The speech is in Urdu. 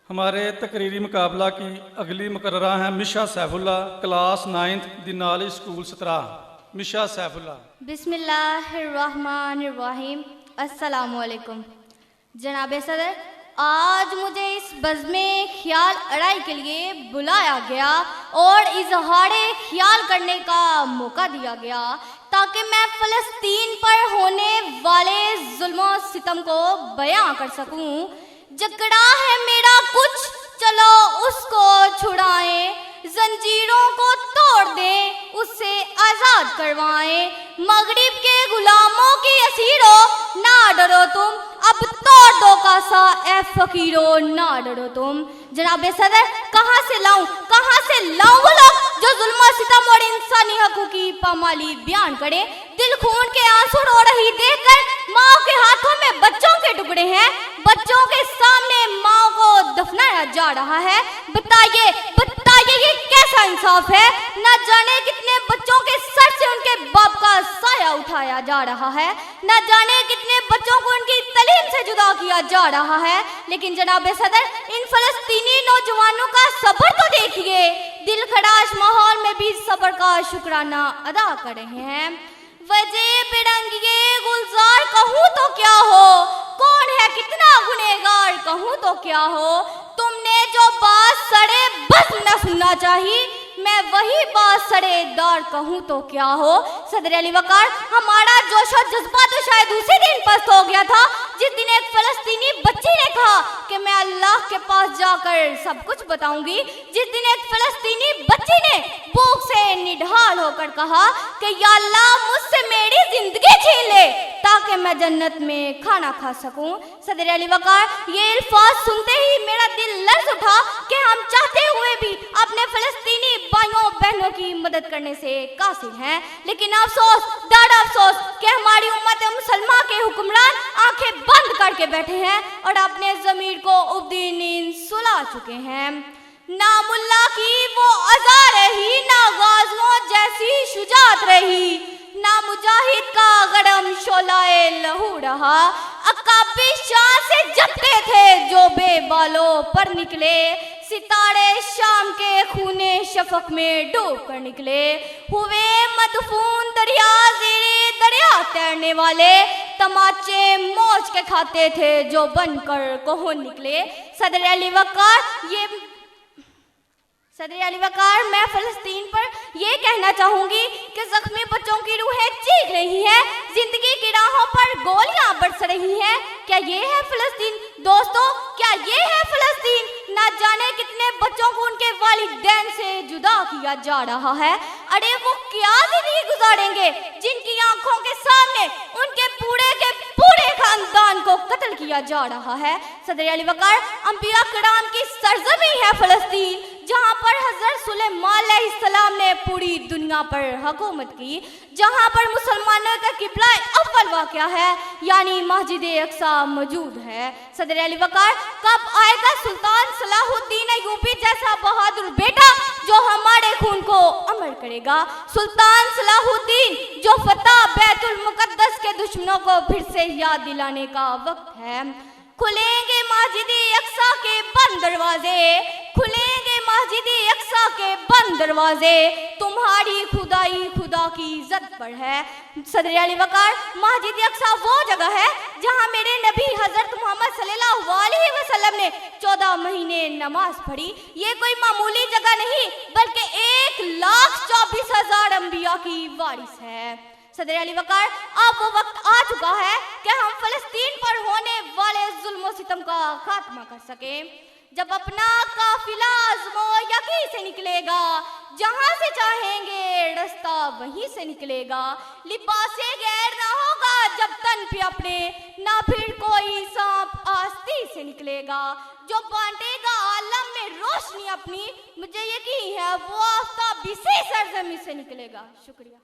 ہمارے تقریری مقابلہ کی اگلی مقررہ ہیں مشا Saif Ullah, class 9 Denali school سترہ۔ مشا سیف اللہ۔ بسم اللہ الرحمن الرحیم۔ السلام علیکم جناب صدر، آج مجھے اس بزم خیال اڑائی کے لیے بلایا گیا اور اظہار خیال کرنے کا موقع دیا گیا تاکہ میں فلسطین پر ہونے والے ظلم و ستم کو بیان کر سکوں۔ جکڑا ہے میرا کچھ، چلو اس کو چھڑائیں، زنجیروں کو توڑ دیں، اسے آزاد کروائیں۔ مغرب کے غلاموں کی اسیروں، نہ ڈرو تم، اب توڑ دو کاسا اے فقیروں، نہ ڈرو تم۔ جناب صدر، کہاں سے لاؤں وہ لوگ جو ظلم و ستم اور انسانی حقوق کی پامالی بیان کریں؟ دل خون کے آنسو رو رہی دیکھ کر ماں کے ہاتھوں میں بچوں کے ٹکڑے ہیں، بچوں کے سامنے ماں کو دفنایا جا رہا ہے۔ بتائیے یہ کیسا انصاف ہے؟ نہ جانے کتنے بچوں کے سر سے ان کے باپ کا سایہ اٹھایا جا رہا ہے، نہ جانے کتنے بچوں کو ان کی تعلیم سے جدا کیا جا رہا ہے۔ لیکن جناب صدر، ان فلسطینی نوجوانوں کا صبر تو دیکھیے، دل خراش ماحول میں بھی صبر کا شکرانہ ادا کر رہے ہیں۔ وجہ برنگیے گلزار کہوں تو کیا ہو، کون ہے کتنا گنہگار کہوں تو کیا ہو۔ تم نے جو بات سڑے بس نہ سننا چاہیے، میں وہی بات سڑے دار کہوں تو کیا ہو۔ صدر علی وقار، ہمارا جوش و جذبہ تو شاید اسی دن پست ہو گیا تھا جس دن ایک فلسطینی بچی نے کہا کہ میں اللہ کے پاس جا کر سب کچھ بتاؤں گی۔ جس دن ایک فلسطینی بچی نے بھوک سے نڈھال ہو کر کہا کہ یا اللہ مجھ سے میری زندگی چھین لے تاکہ میں جنت میں کھانا کھا سکوں۔ صدر علی وقار، یہ الفاظ سنتے ہی میرا دل لرز اٹھا کہ ہم چاہتے ہوئے بھی اپنے فلسطینی بھائیوں بہنوں کی مدد کرنے سے قاصر ہیں، لیکن افسوس، ڈاڑا افسوس کہ ہماری امت مسلمہ کے حکمران آنکھیں بند کر کے بیٹھے ہیں اور اپنے ضمیر کو ابدی نیند سلا چکے ہیں۔ نہ ملا کی وہ عزا رہی، نہ غازوں جیسی شجاعت رہی، نہ مجاہد کا گرم شعلہ لہو رہا۔ عقابی شان سے جتنے تھے جو بے بالوں پر نکلے، ستارے شام کے خونے شفق میں ڈوب کر نکلے۔ ہوئے مدفون دریا زیر دریا تیرنے والے، تماچے موج کے کھاتے تھے جو بن کر کوہ نکلے۔ صدر علی وقار، میں فلسطین پر یہ کہنا چاہوں گی کہ زخمی بچوں کی روحیں چیخ رہی ہیں، زندگی کی راہوں پر گولیاں برس رہی ہیں۔ کیا یہ ہے فلسطین؟ دوستو، کیا یہ ہے فلسطین؟ نہ جانے کتنے بچوں کو ان کے والدین سے جدا کیا جا رہا ہے۔ ارے وہ کیا زندگی گزاریں گے جن کی آنکھوں کے سامنے ان کے پورے خاندان کو قتل کیا جا رہا ہے۔ صدر علی وقار، انبیاء کرام کی سرزمین ہے فلسطین، جہاں پر حضرت سلیمان علیہ السلام نے پوری دنیا پر حکومت کی، جہاں پر مسلمانوں کا قبلہ اول واقع ہے یعنی مسجد اقصی موجود ہے۔ صدر علی وقار، کب آئے گا سلطان صلاح الدین ایوبی جیسا بہادر بیٹا جو ہمارے خون کو امر کرے گا؟ سلطان صلاح الدین جو فتح بیت المقدس کے دشمنوں کو پھر سے یاد دلانے کا وقت ہے۔ کھلیں گے مسجد اقصی کے بند دروازے، کھلیں گے مسجد اقصی کے بند دروازے، تمہاری خدائی خدا کی عزت پر ہے۔ صدر علی وقار، مسجد اقصی وہ جگہ ہے جہاں میرے نبی حضرت محمد صلی اللہ علیہ وسلم نے 14 مہینے نماز پڑھی۔ یہ کوئی معمولی جگہ نہیں بلکہ 1,24,000 انبیاء کی وارث ہے۔ صدر علی وقار، اب وہ وقت آ چکا ہے کہ ہم فلسطین پر ہونے والے ظلم و ستم کا خاتمہ کر سکیں۔ جب اپنا قافلہ عزم و یقین سے نکلے گا، جہاں سے چاہیں گے رستہ وہیں سے نکلے گا۔ لباس غیر نہ ہوگا جب تن پہ اپنے، نہ پھر کوئی سانپ آستی سے نکلے گا۔ جو بانٹے گا عالم میں روشنی اپنی، مجھے یقین ہے وہ آفتاب اسی سرزمین سے نکلے گا۔ شکریہ۔